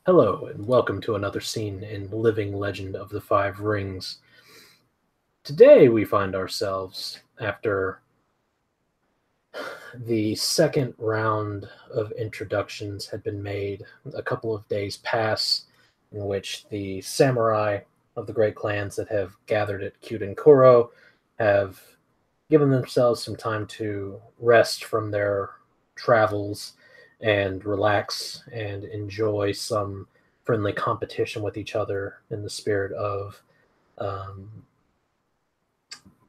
Hello, and welcome to another scene in Living Legend of the Five Rings. Today we find ourselves, after the second round of introductions had been made, a couple of days pass in which the samurai of the great clans that have gathered at Kyudenkoro have given themselves some time to rest from their travels and relax and enjoy some friendly competition with each other in the spirit of um,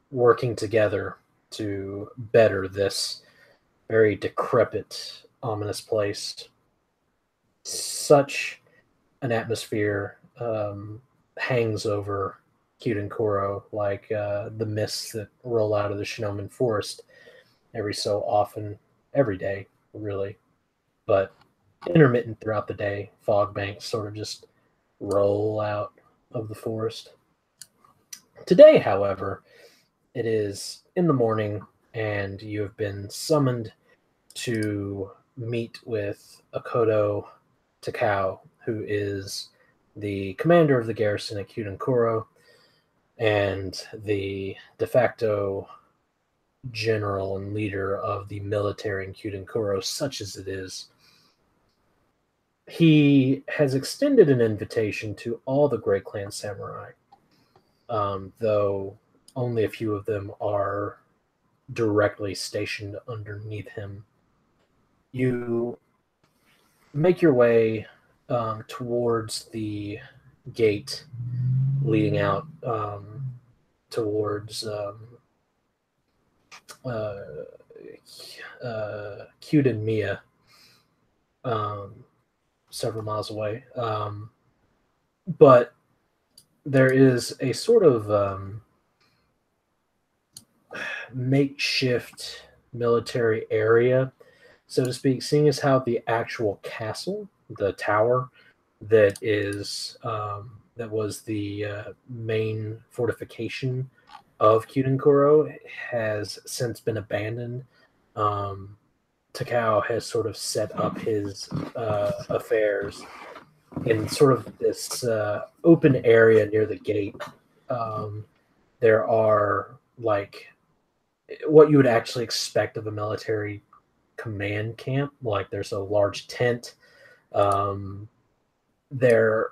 working together to better this very decrepit, ominous place. Such an atmosphere hangs over Kyudenkoro, like the mists that roll out of the Shinomen Forest every so often, every day, really, but intermittent throughout the day. Fog banks sort of just roll out of the forest. Today, however, it is in the morning, and you have been summoned to meet with Akodo Takao, who is the commander of the garrison at Kyudenkoro and the de facto general and leader of the military in Kyudenkoro, such as it is. He has extended an invitation to all the Great Clan samurai, though only a few of them are directly stationed underneath him. You make your way towards the gate leading out towards uh, Kyuden Mia, um, several miles away. But there is a sort of makeshift military area, so to speak, seeing as how the actual castle, the tower that was the main fortification of Kyudenkoro has since been abandoned. Um, Takao has sort of set up his affairs in sort of this open area near the gate. Um, there are like what you would actually expect of a military command camp. Like there's a large tent. Um, there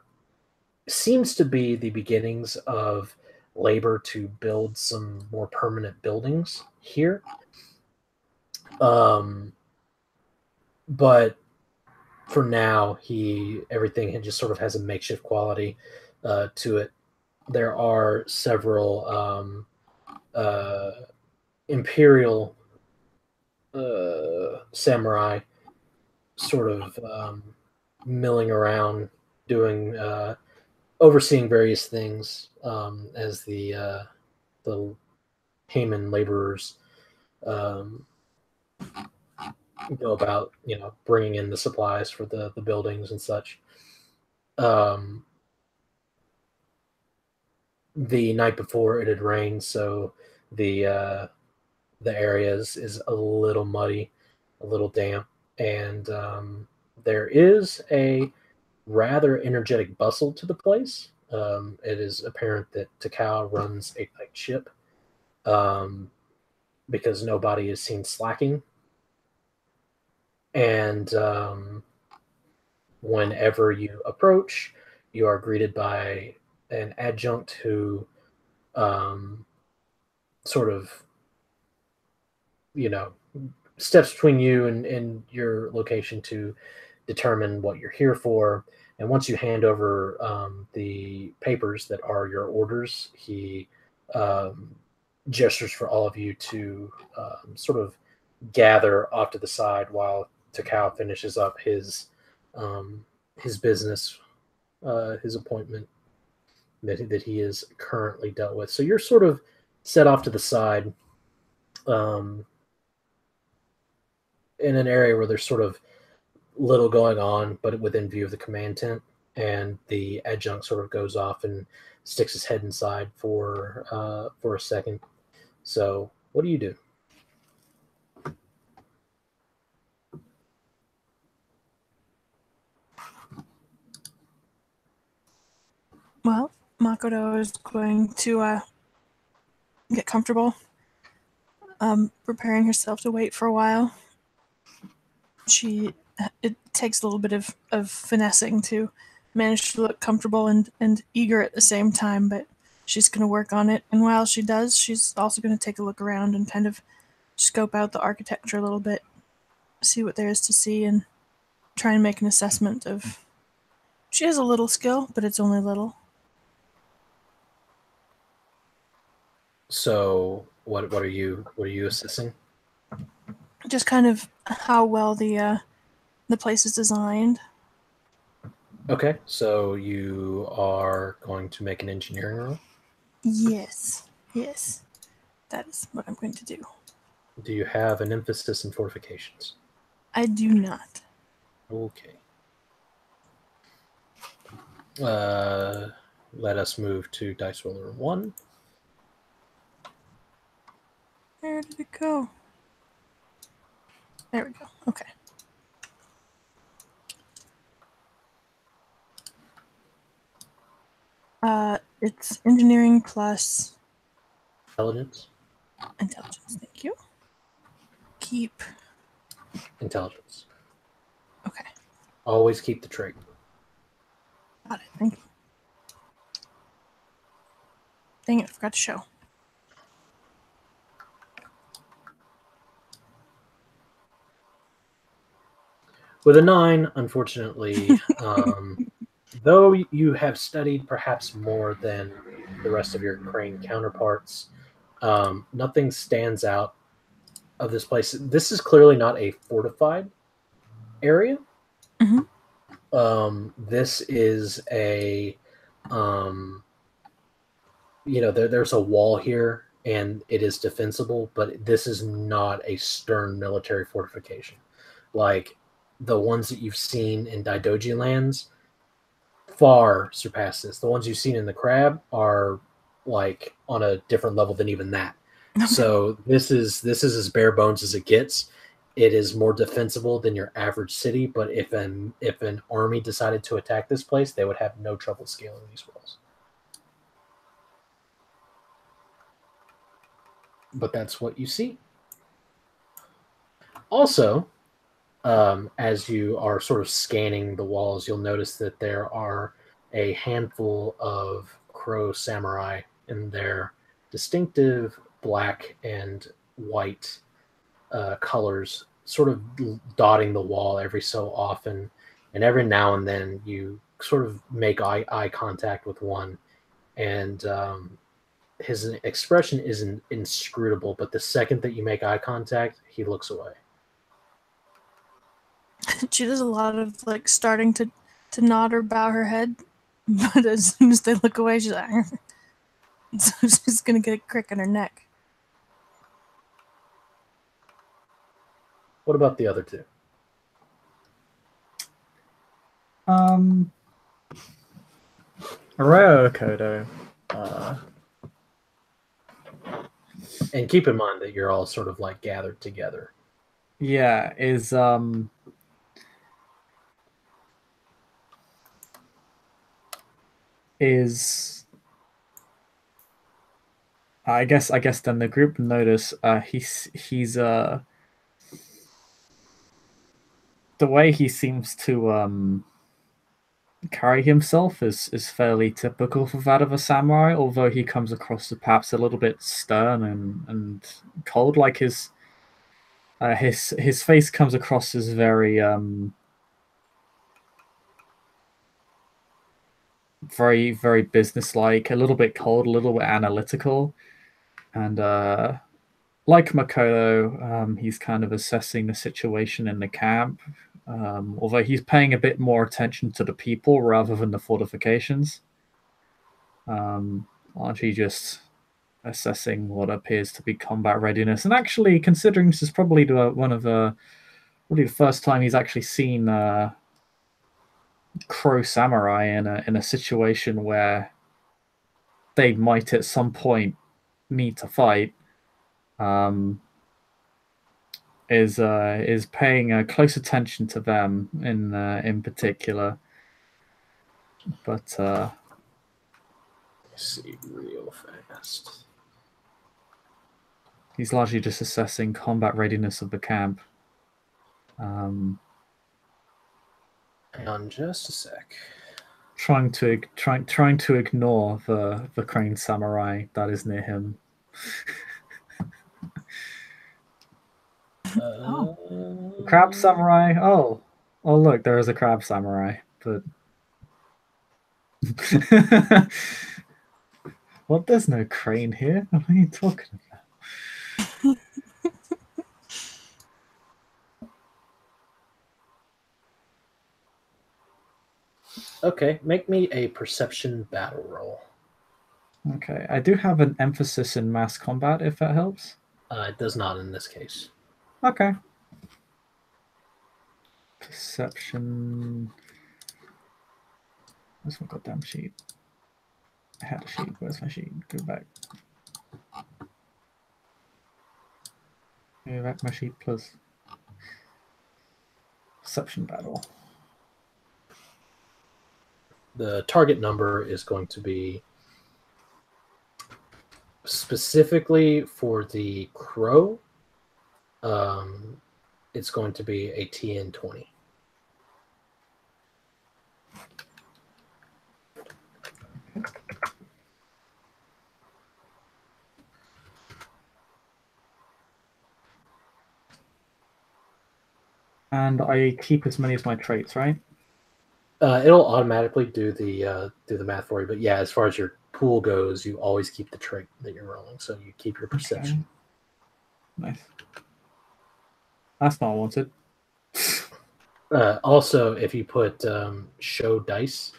seems to be the beginnings of labor to build some more permanent buildings here. Um, but for now, he everything just sort of has a makeshift quality to it. There are several uh, imperial samurai sort of milling around, doing overseeing various things as the Haman laborers um, go about, bringing in the supplies for the buildings and such. Um, the night before it had rained, so the uh, the area is a little muddy, a little damp, and there is a rather energetic bustle to the place. It is apparent that Takao runs a tight ship um, because nobody is seen slacking. And whenever you approach, you are greeted by an adjunct who um, sort of, you know, steps between you and your location to determine what you're here for. And once you hand over the papers that are your orders, he um, gestures for all of you to sort of gather off to the side while Takao finishes up his business, his appointment that he is currently dealt with. So you're sort of set off to the side um, in an area where there's sort of little going on, but within view of the command tent. And the adjunct sort of goes off and sticks his head inside for a second. So, what do you do? Well, Makoto is going to get comfortable, preparing herself to wait for a while. It takes a little bit of finessing to manage to look comfortable and eager at the same time, but she's going to work on it. And while she does, she's also going to take a look around and kind of scope out the architecture a little bit, see what there is to see, and try and make an assessment of. She has a little skill, but it's only little. So, what are you assessing? Just kind of how well the place is designed. Okay, so you are going to make an engineering roll. Yes, that is what I'm going to do. Do you have an emphasis in fortifications? I do not. Okay. Let us move to dice roller 1. Where did it go? There we go. Okay. It's engineering plus Intelligence. intelligence. Thank you. Keep. Intelligence. Okay. Always keep the trait. Got it. Thank you. Dang it! I forgot to show. With a 9, unfortunately, though you have studied perhaps more than the rest of your crane counterparts, nothing stands out of this place. This is clearly not a fortified area. Mm-hmm. This is a, there's a wall here and it is defensible, but this is not a stern military fortification like the ones that you've seen in Daidoji lands. Far surpass this. The ones you've seen in the Crab are like on a different level than even that. Okay. So this is as bare bones as it gets. It is more defensible than your average city, but if an army decided to attack this place, they would have no trouble scaling these walls. But that's what you see. Also, as you are sort of scanning the walls, you'll notice that there are a handful of crow samurai in their distinctive black and white colors, sort of dotting the wall every so often. And every now and then you sort of make eye contact with one, and his expression isn't inscrutable, but the second that you make eye contact, he looks away. She does a lot of like starting to nod or bow her head, but as soon as they look away, she's like, so she's gonna get a crick in her neck. What about the other two? Arroyo Akodo. And keep in mind that you're all sort of like gathered together. Yeah, is I guess then the group notice he's the way he seems to carry himself is fairly typical for that of a samurai, although he comes across as perhaps a little bit stern and cold. Like his face comes across as very very businesslike, a little bit cold, a little bit analytical, and like Makoto, he's kind of assessing the situation in the camp. Although he's paying a bit more attention to the people rather than the fortifications. Aren't you just assessing what appears to be combat readiness? And actually, considering this is probably the first time he's actually seen Crow Samurai in a situation where they might at some point need to fight, is paying close attention to them in particular. But see real fast. He's largely just assessing combat readiness of the camp. Hang on just a sec. Trying to ignore the crane samurai that is near him. Oh. Crab samurai. Oh, look, there is a crab samurai. But what? There's no crane here. What are you talking about? Okay, make me a perception battle roll. Okay, I do have an emphasis in mass combat, if that helps. It does not in this case. Okay. Perception. Where's my goddamn sheet? I had a sheet. Where's my sheet? Go back. Go back my sheet, plus. Perception battle. The target number is going to be specifically for the crow. It's going to be a TN 20. And I keep as many as my traits, right? It'll automatically do the math for you, but yeah, as far as your pool goes, you always keep the trait that you're rolling, so you keep your perception. Okay. Nice. That's not wanted. Also, if you put show dice,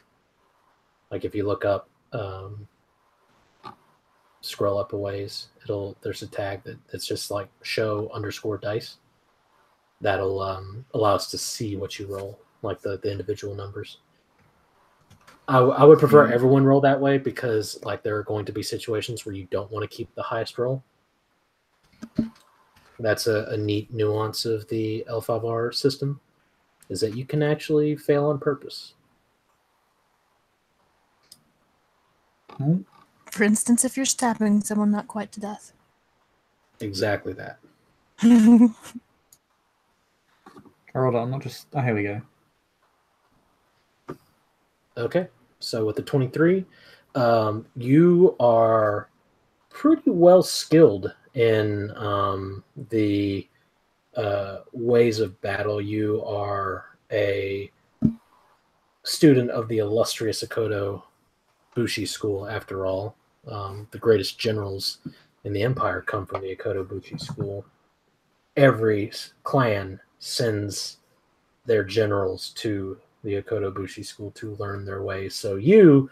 like if you look up, scroll up a ways, there's a tag that's just like show _ dice. That'll allow us to see what you roll, like the individual numbers. I would prefer everyone roll that way because like there are going to be situations where you don't want to keep the highest roll. That's a neat nuance of the L5R system, is that you can actually fail on purpose. For instance, if you're stabbing someone not quite to death. Exactly that. Hold on, not just. Oh, here we go. Okay, so with the 23, you are pretty well skilled in the ways of battle. You are a student of the illustrious Akodo Bushi School, after all. The greatest generals in the Empire come from the Akodo Bushi School. Every clan sends their generals to the Akodo Bushi School to learn their ways. So you,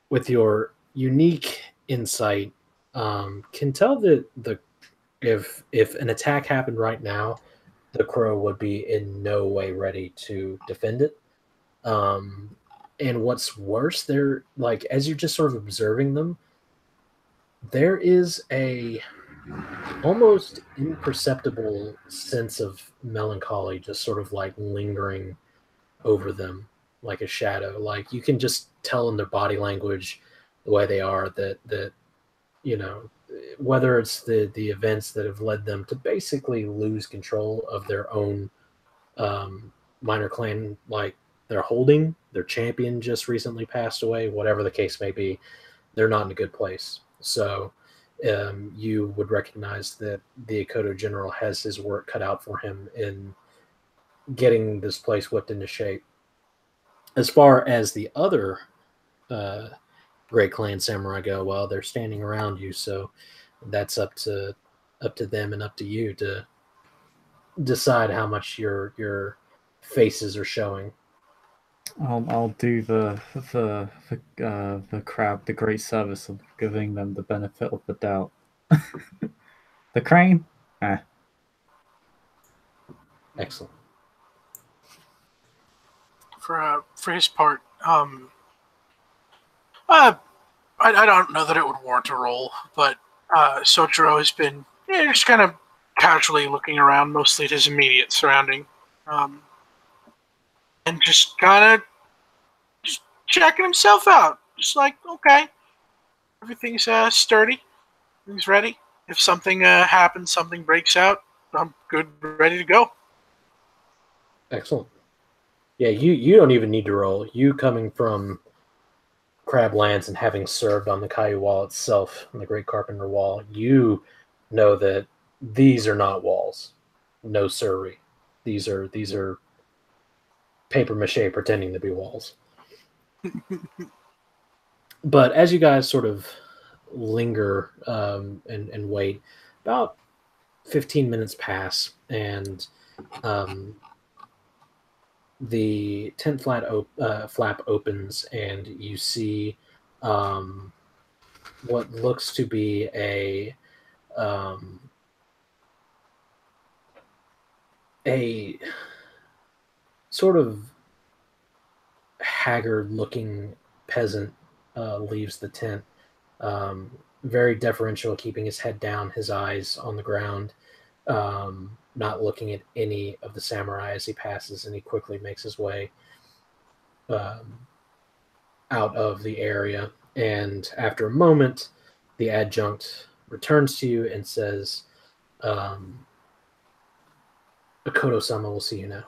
with your unique insight, can tell that if an attack happened right now, the crow would be in no way ready to defend it. And what's worse, they're like, as you're just sort of observing them, there is a almost imperceptible sense of melancholy just sort of like lingering over them like a shadow. Like you can just tell in their body language, the way they are, that you know, whether it's the events that have led them to basically lose control of their own minor clan, like they're holding, their champion just recently passed away, whatever the case may be, they're not in a good place. So you would recognize that the Akodo general has his work cut out for him in getting this place whipped into shape. As far as the other Great Clan samurai go, well, they're standing around you, so that's up to them and up to you to decide how much your faces are showing. I'll do the crab the great service of giving them the benefit of the doubt. The crane? Excellent. For his part, I don't know that it would warrant a roll, but Sojiro has been just kind of casually looking around, mostly at his immediate surrounding, and just kind of just checking himself out. Just like, okay, Everything's sturdy. Everything's ready. If something happens, something breaks out, I'm good, ready to go. Excellent. Yeah, you don't even need to roll. You coming from Crablands and having served on the Caillou Wall itself, on the Great Carpenter Wall, you know that these are not walls. No sirree. These are paper mache pretending to be walls. But as you guys sort of linger and wait, about 15 minutes pass, and the tent flap opens, and you see what looks to be a sort of haggard-looking peasant leaves the tent. Very deferential, keeping his head down, his eyes on the ground, not looking at any of the samurai as he passes, and he quickly makes his way out of the area. And after a moment, the adjunct returns to you and says, Akodo-sama will see you now.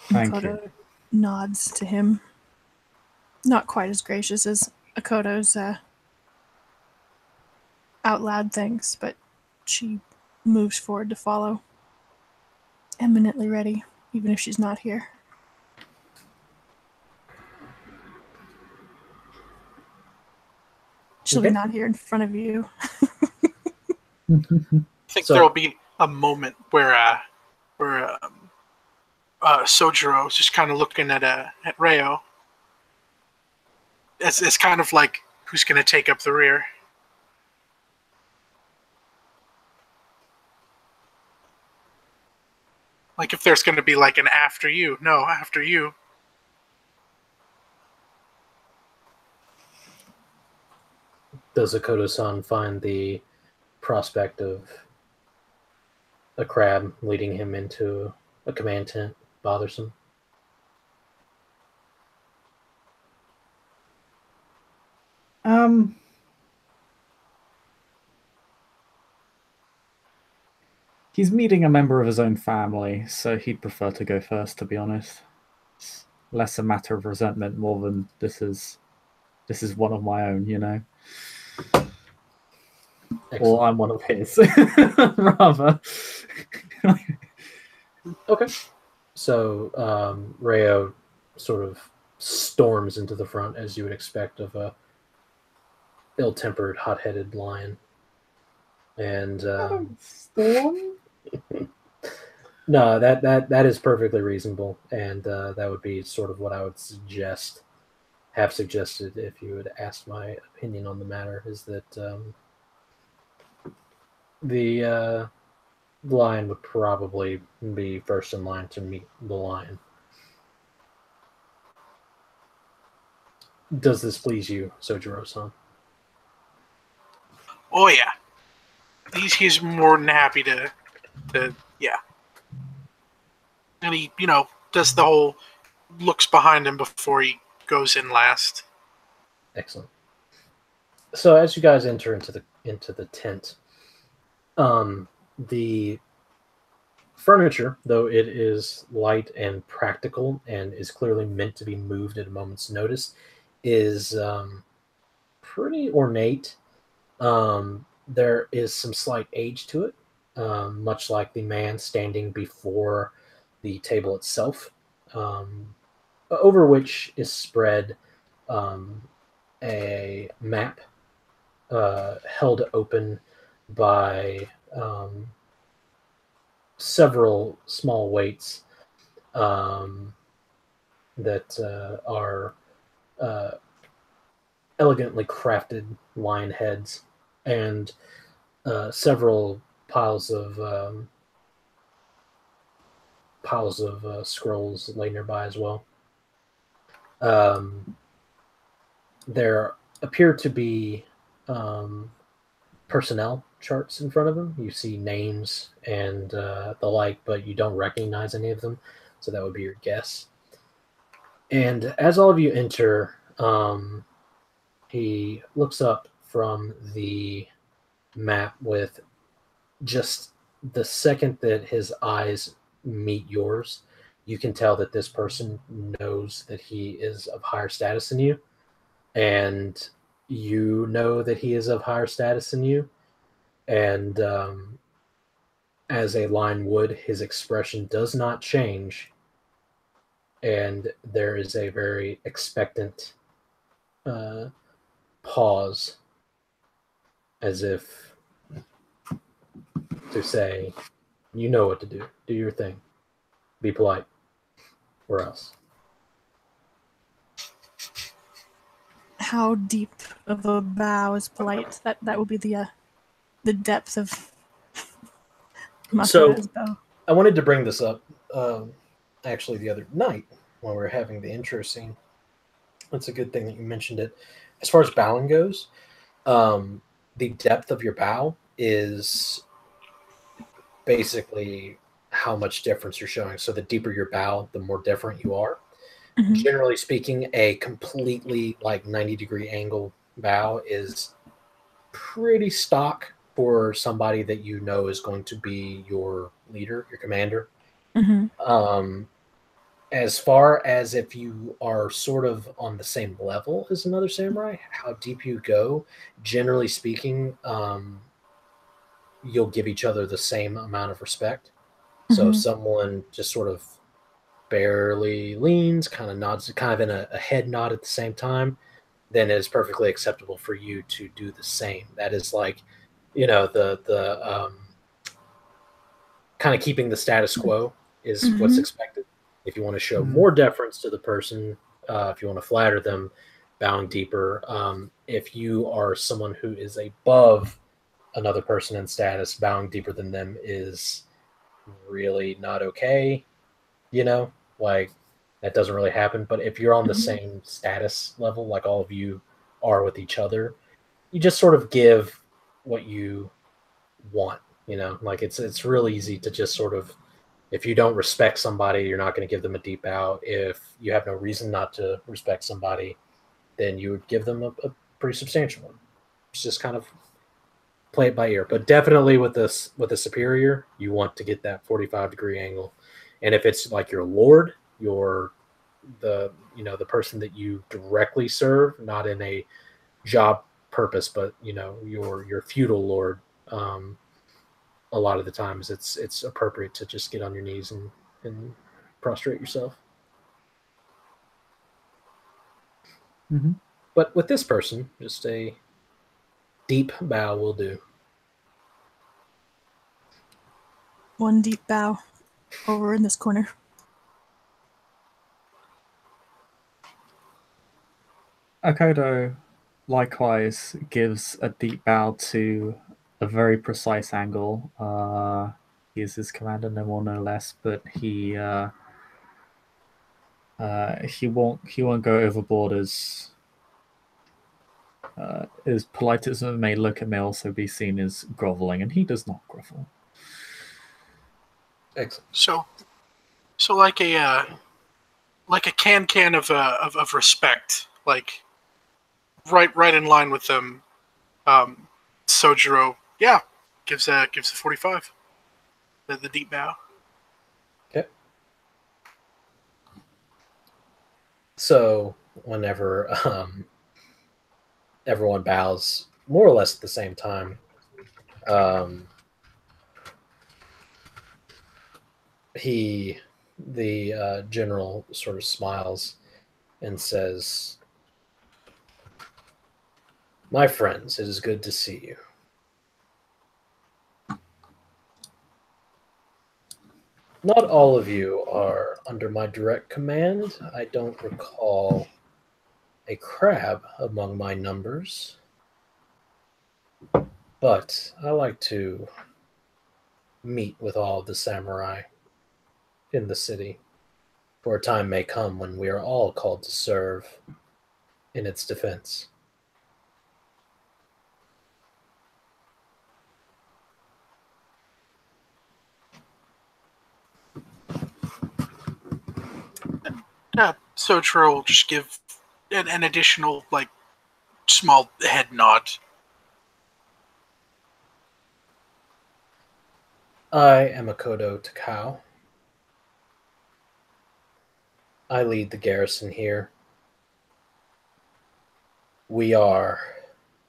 Thank Akodo you. nods to him. Not quite as gracious as Akodo's out loud thanks, but she moves forward to follow. Eminently ready, even if she's not here. She'll be not here in front of you. I think there will be a moment where Sojiro is just kind of looking at Reo. It's kind of like, who's going to take up the rear? Like if there's going to be like an after you. No, after you. Does Akodo-san find the prospect of a crab leading him into a command tent bothersome? He's meeting a member of his own family, so he'd prefer to go first, to be honest. It's less a matter of resentment, more than this is one of my own, you know? Excellent. Or I'm one of his, rather. Okay. So Reo sort of storms into the front, as you would expect of a ill-tempered, hot-headed lion. And storm? No, that is perfectly reasonable, and that would be sort of what I would have suggested if you had asked my opinion on the matter, is that the lion would probably be first in line to meet the lion. Does this please you, Sojiro-san? Oh yeah, he's more than happy to yeah. And he, does the whole looks behind him before he goes in last. Excellent. So as you guys enter into the tent, the furniture, though it is light and practical and is clearly meant to be moved at a moment's notice, is pretty ornate. There is some slight age to it, much like the man standing before the table itself, over which is spread a map held open by several small weights that are elegantly crafted lion heads, and several piles of scrolls lay nearby as well. There appear to be personnel charts in front of them. You see names and the like, but you don't recognize any of them, so that would be your guess. And as all of you enter, he looks up from the map with just the second that his eyes meet yours, you can tell that this person knows that he is of higher status than you, and you know that he is of higher status than you. And as a line would, his expression does not change, and there is a very expectant uh, pause, as if to say, "You know what to do. Do your thing. Be polite, or else." How deep of a bow is polite? That will be the depth of Makoto's bow. I wanted to bring this up actually the other night when we were having the intro scene. It's a good thing that you mentioned it. As far as bowing goes, the depth of your bow is basically how much difference you're showing. So the deeper your bow, the more different you are. Mm-hmm. Generally speaking, a completely like 90-degree angle bow is pretty stock for somebody that you know is going to be your leader, your commander. Mm-hmm. As far as if you are sort of on the same level as another samurai, how deep you go, generally speaking, you'll give each other the same amount of respect. So if someone just sort of barely leans, kind of nods, kind of in a head nod at the same time, then it is perfectly acceptable for you to do the same. That is like, the kind of keeping the status quo is what's expected. If you want to show more deference to the person, if you want to flatter them, bowing deeper. If you are someone who is above another person in status, bowing deeper than them is really not okay. Like that doesn't really happen. But if you're on the same status level, like all of you are with each other, you just sort of give what you want. Like it's real easy to just sort of, if you don't respect somebody, you're not going to give them a deep bow. If you have no reason not to respect somebody, then you would give them a pretty substantial one. It's just kind of play it by ear. But definitely with a superior, you want to get that 45-degree angle. And if it's like your lord, the person that you directly serve, not in a job purpose, but your feudal lord, a lot of the times it's appropriate to just get on your knees and prostrate yourself. Mm-hmm. But with this person, just a deep bow will do. One deep bow over in this corner. Akodo likewise gives a deep bow to a very precise angle. He is his commander, no more, no less, but he won't go overboard as polite as it may look. It may also be seen as groveling, and he does not grovel. Excellent. So like a can of respect, like right in line with them. Sojiro, gives a 45. The deep bow. Okay. So whenever everyone bows more or less at the same time, the general sort of smiles and says, "My friends, it is good to see you. Not all of you are under my direct command. I don't recall a crab among my numbers, but I like to meet with all of the samurai in the city, for a time may come when we are all called to serve in its defense." Sojiro will just give an additional, like, small head nod. I am Akodo Takao. I lead the garrison here. We are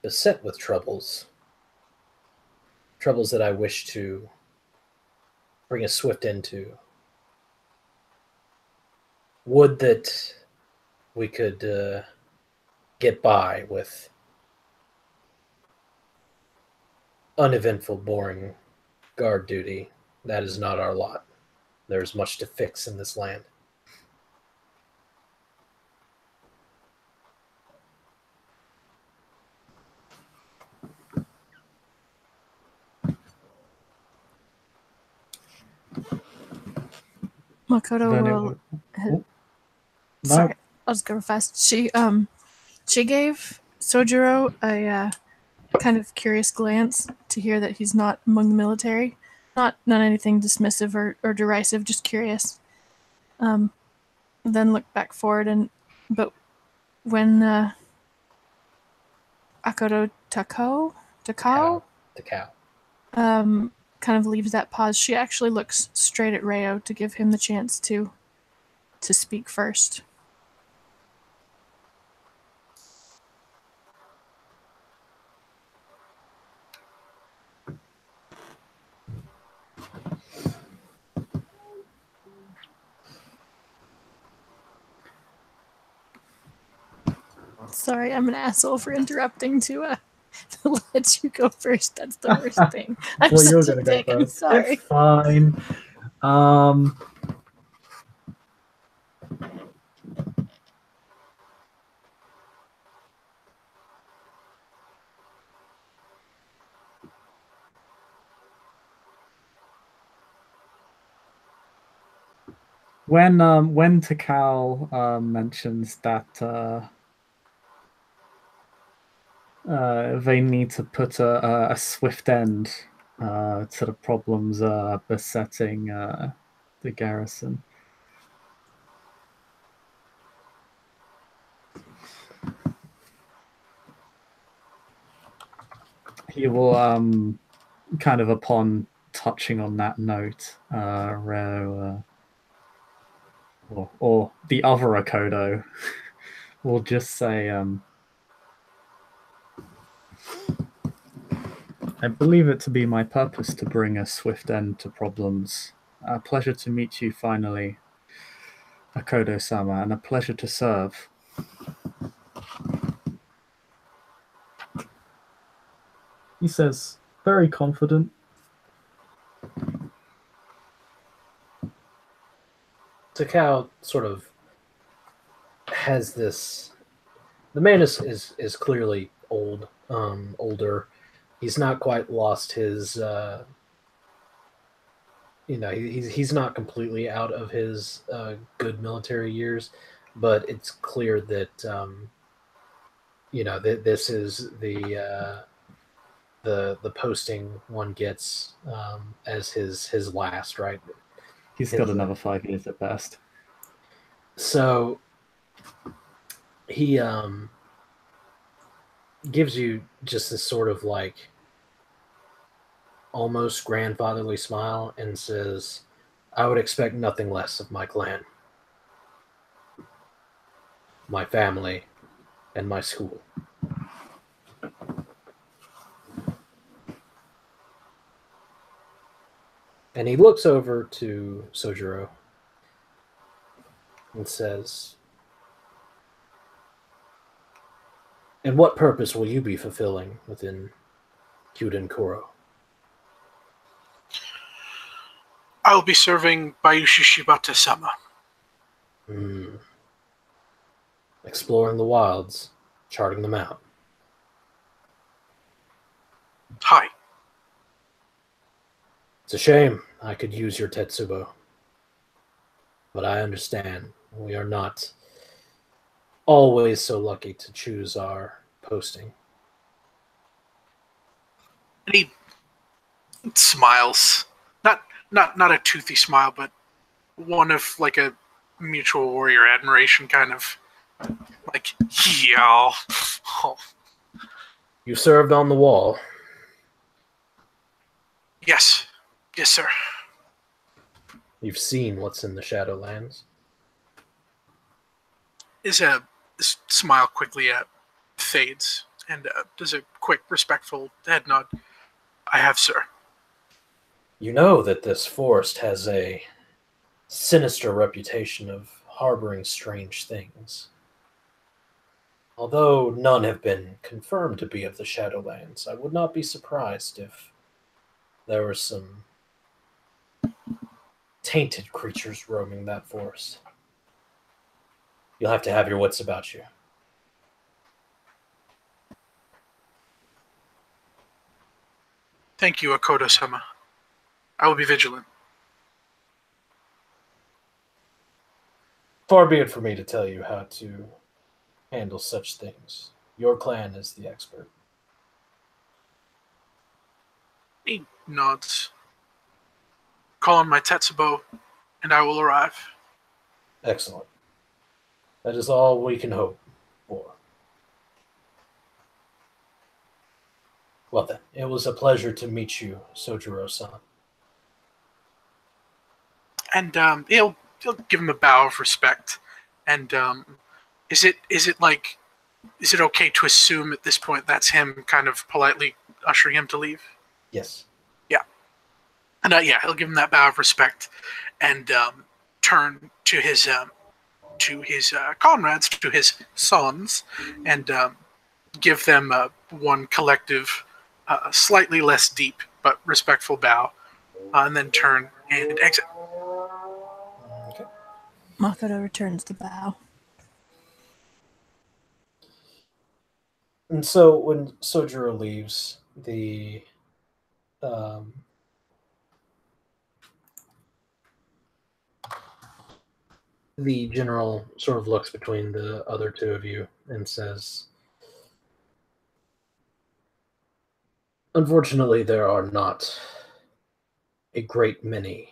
beset with troubles. Troubles that I wish to bring a swift end to. Would that we could get by with uneventful, boring guard duty. That is not our lot. There's much to fix in this land. Makoto Then it will. would- Oh, no. Sorry, I'll just go fast. She gave Sojiro a kind of curious glance to hear that he's not among the military. Not anything dismissive or derisive, just curious. Then look back forward but when Akodo Takao Takao. kind of leaves that pause, she actually looks straight at Reo to give him the chance to speak first. Sorry, I'm an asshole for interrupting to let you go first. That's the worst thing. I'm Well, you're such a gonna go dick. I'm first. sorry. It's fine. When Takao mentions that they need to put a swift end to the problems besetting the garrison, he will kind of, upon touching on that note, or the other Akodo will just say, I believe it to be my purpose to bring a swift end to problems. A pleasure to meet you finally, Akodo-sama, and a pleasure to serve. He says, very confident. Takao sort of has this. The man is clearly older. He's not quite lost his. He's not completely out of his good military years, but it's clear that this is the posting one gets as his last, right? He's got another 5 years at best. So he gives you just this sort of like almost grandfatherly smile and says, I would expect nothing less of my clan, my family, and my school. And he looks over to Sojiro and says, and what purpose will you be fulfilling within Kyuden Koro? I will be serving Bayushi Shibata-sama. Exploring the wilds, charting them out. Hi. It's a shame I could use your Tetsubo. But I understand we are not always so lucky to choose our posting. And he smiles. Not a toothy smile, but one of like a mutual warrior admiration kind of like, yeah. Oh, You served on the wall. yes. Yes, sir. You've seen what's in the Shadowlands. This smile quickly fades and does a quick, respectful head nod. I have, sir. You know that this forest has a sinister reputation of harboring strange things. Although none have been confirmed to be of the Shadowlands, I would not be surprised if there were some tainted creatures roaming that forest. You'll have to have your wits about you. Thank you, Akodo-sama. I will be vigilant. Far be it for me to tell you how to handle such things. Your clan is the expert. He nods. Call on my Tetsubo, and I will arrive. Excellent. That is all we can hope for. Well then, it was a pleasure to meet you, Sojiro-san. And he'll give him a bow of respect. And is it okay to assume at this point that's him kind of politely ushering him to leave? Yes. Yeah. And he'll give him that bow of respect and turn to his comrades, to his sons, and give them one collective, slightly less deep but respectful bow, and then turn and exit. Okay. Makoto returns the bow. And so when Sojiro leaves, the general sort of looks between the other two of you and says, unfortunately, there are not a great many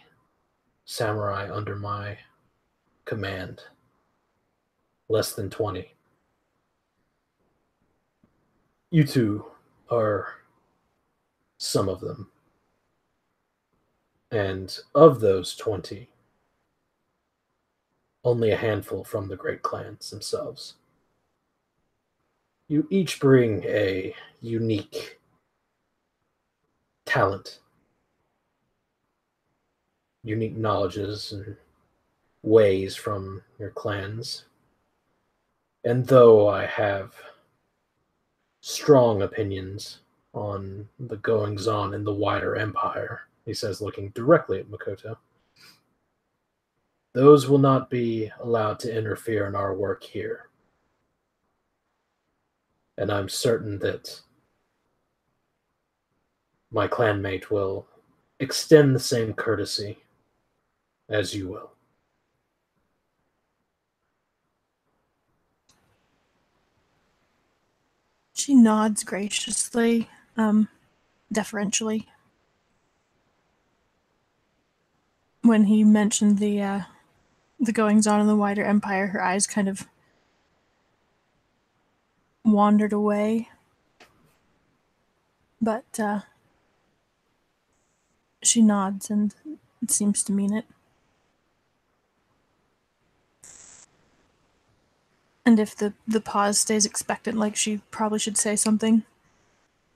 samurai under my command. Less than 20. You two are some of them. And of those 20, only a handful from the great clans themselves. You each bring a unique talent, unique knowledges and ways from your clans. And though I have strong opinions on the goings-on in the wider empire, he says, looking directly at Makoto, those will not be allowed to interfere in our work here. And I'm certain that my clanmate will extend the same courtesy as you will. She nods graciously, deferentially. When he mentioned the goings-on in the wider empire, her eyes kind of wandered away. But she nods, and it seems to mean it. And if the pause stays expectant, like she probably should say something.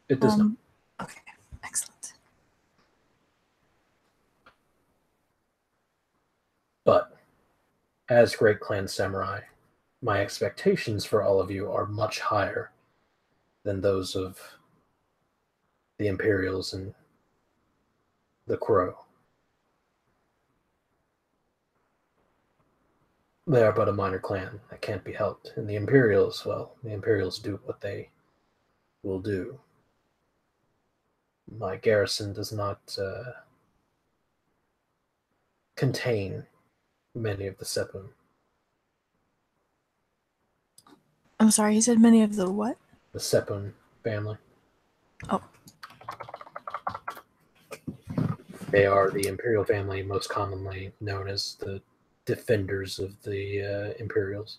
It does not. Okay, excellent. But as Great Clan Samurai, my expectations for all of you are much higher than those of the Imperials and the Crow. They are but a minor clan that can't be helped. And the Imperials, well, the Imperials do what they will do. My garrison does not contain many of the Sepun. I'm sorry, he said many of the what? The Sepun family. Oh. They are the Imperial family, most commonly known as the defenders of the Imperials.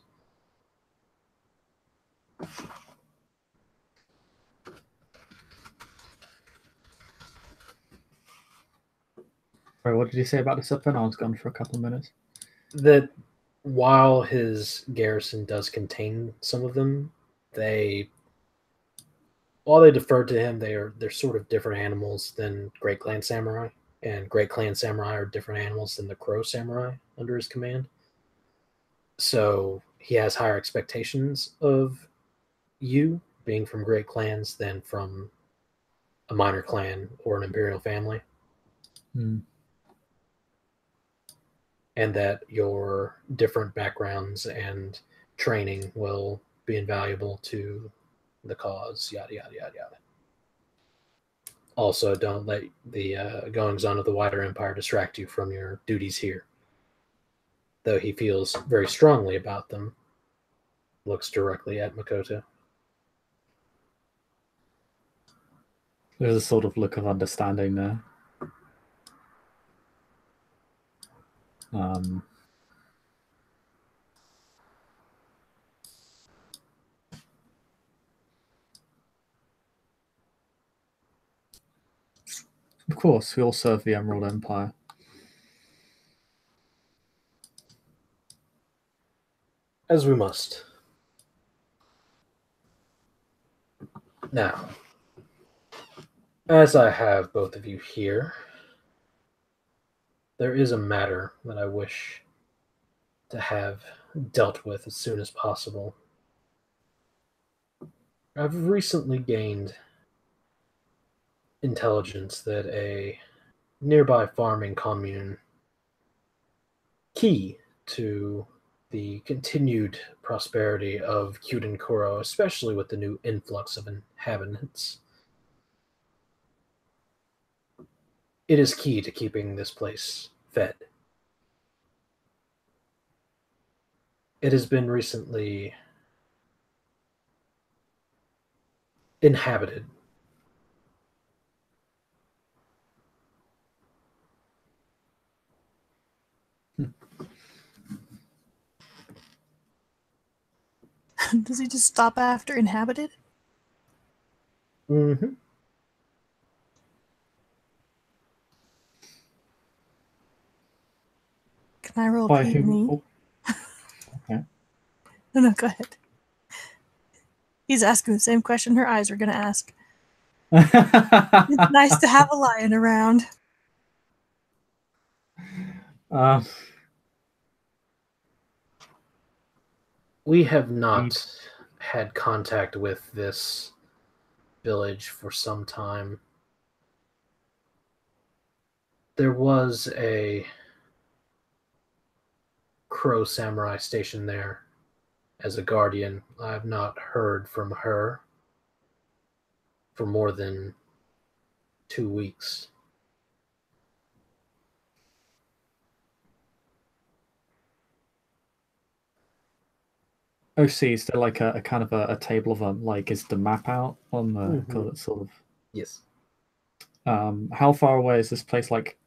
Sorry, what did you say about this up then? I was gone for a couple of minutes. That while his garrison does contain some of them, while they defer to him, they're sort of different animals than Great Clan Samurai, and Great Clan Samurai are different animals than the Crow Samurai under his command. So he has higher expectations of you being from great clans than from a minor clan or an imperial family. And that your different backgrounds and training will be invaluable to the cause, yada, yada, yada, yada. Also, don't let the goings-on of the wider empire distract you from your duties here. Though he feels very strongly about them, looks directly at Makoto. There's a sort of look of understanding there. Of course, we all serve the Emerald Empire. As we must. Now, as I have both of you here, there is a matter that I wish to have dealt with as soon as possible. I've recently gained intelligence that a nearby farming commune, key to the continued prosperity of Kyuden-Koro, especially with the new influx of inhabitants, it is key to keeping this place fed. It has been recently inhabited. Does he just stop after inhabited? Mm-hmm. Can I roll By P&E? whom? Oh. Okay. No, go ahead. He's asking the same question her eyes are going to ask. It's nice to have a lion around. We have not had contact with this village for some time. There was a Crow Samurai stationed there as a guardian. I have not heard from her for more than 2 weeks. Oh, see, is there like a kind of a table of like, is the map out on the sort of? Yes. How far away is this place? Like,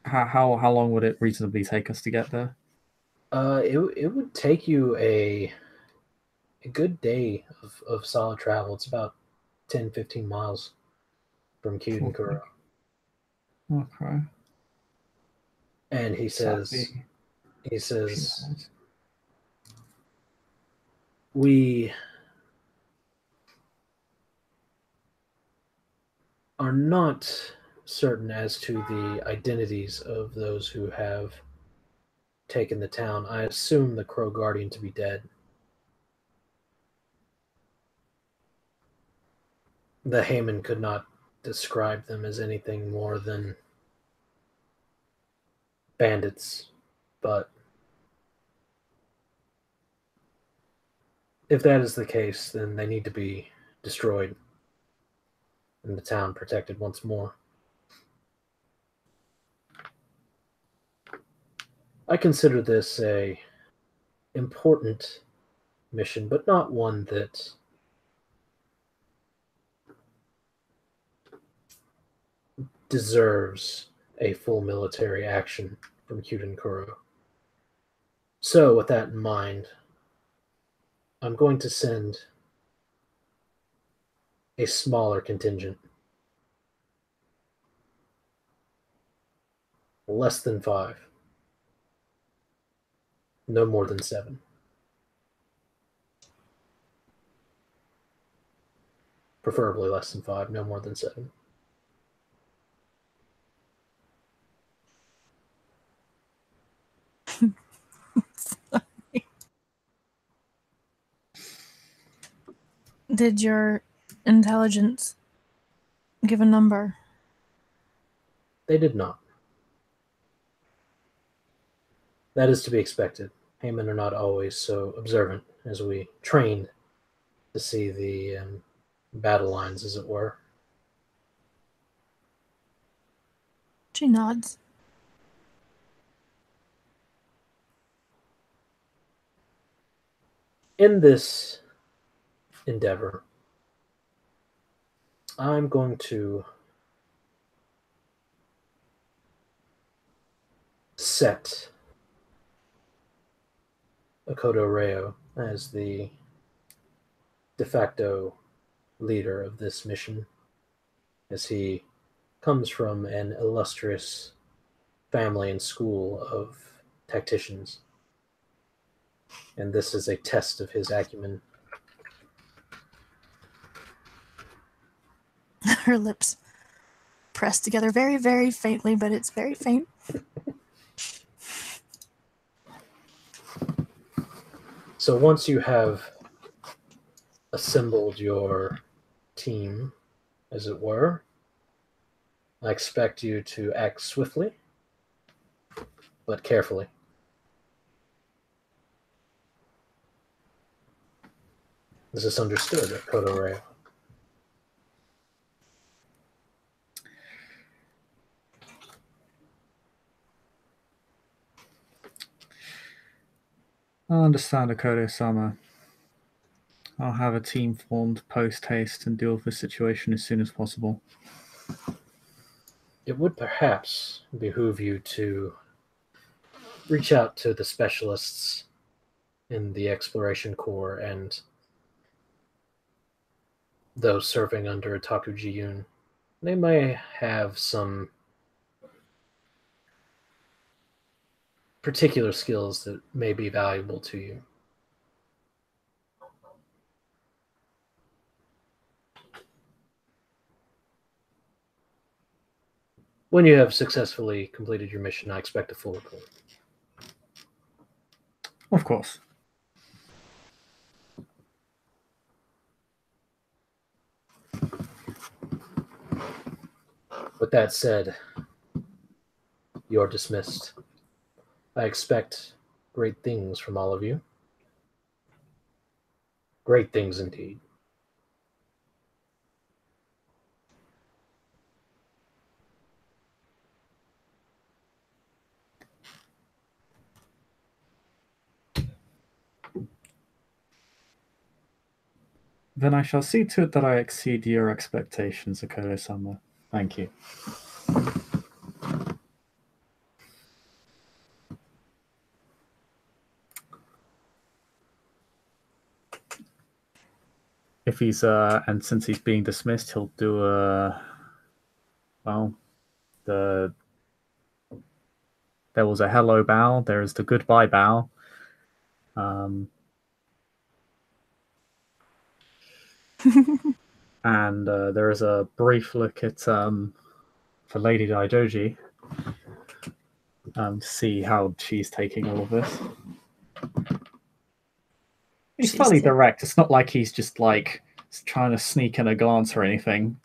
how long would it reasonably take us to get there? It would take you a good day of solid travel. It's about 10-15 miles from Kyuden-Koro. Okay. And he says, we are not certain as to the identities of those who have taken the town. I assume the Crow Guardian to be dead. The Hayman could not describe them as anything more than bandits, but if that is the case, then they need to be destroyed and the town protected once more. I consider this a important mission, but not one that deserves a full military action from Kyuden-Koro. So, with that in mind, I'm going to send a smaller contingent. Less than 5. No more than 7. Preferably less than 5, no more than 7. Did your intelligence give a number? They did not. That is to be expected. Haymen are not always so observant as we trained to see the battle lines, as it were. She nods. In this endeavor, I'm going to set Akodo Reo as the de facto leader of this mission, as he comes from an illustrious family and school of tacticians. And this is a test of his acumen. Her lips pressed together very, very faintly, but it's very faint. So once you have assembled your team, as it were, I expect you to act swiftly, but carefully. Is this understood, Akodo Reo? I understand, Akodo-sama. I'll have a team formed post-haste and deal with the situation as soon as possible. It would perhaps behoove you to reach out to the specialists in the Exploration Corps and those serving under Itaku Ji-yun. They may have some particular skills that may be valuable to you. When you have successfully completed your mission, I expect a full report. Of course. With that said, you're dismissed. I expect great things from all of you. Great things indeed. Then I shall see to it that I exceed your expectations, Akodo-sama. Thank you. If he's and since he's being dismissed, he'll do there was a hello bow, there is the goodbye bow. And there is a brief look at for Lady Daidoji to see how she's taking all of this. He's fairly direct. It's not like he's just like trying to sneak in a glance or anything.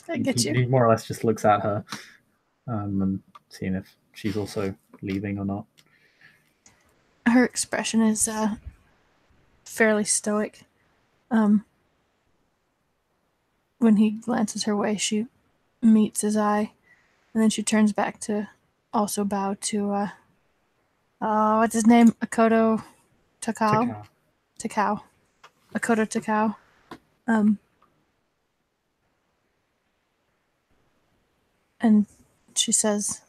I get you. He more or less just looks at her and seeing if she's also leaving or not. Her expression is fairly stoic. When he glances her way, she meets his eye, and then she turns back to also bow to what's his name? Akodo Takao. Takao. Akodo Takao. And she says,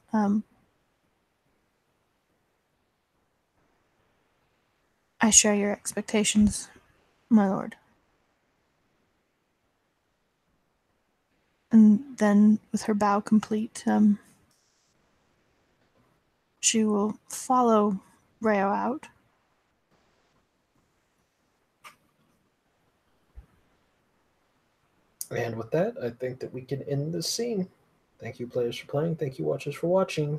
I share your expectations, my lord. And then, with her bow complete, she will follow Rayo out. And with that, I think that we can end this scene. Thank you, players, for playing. Thank you, watchers, for watching.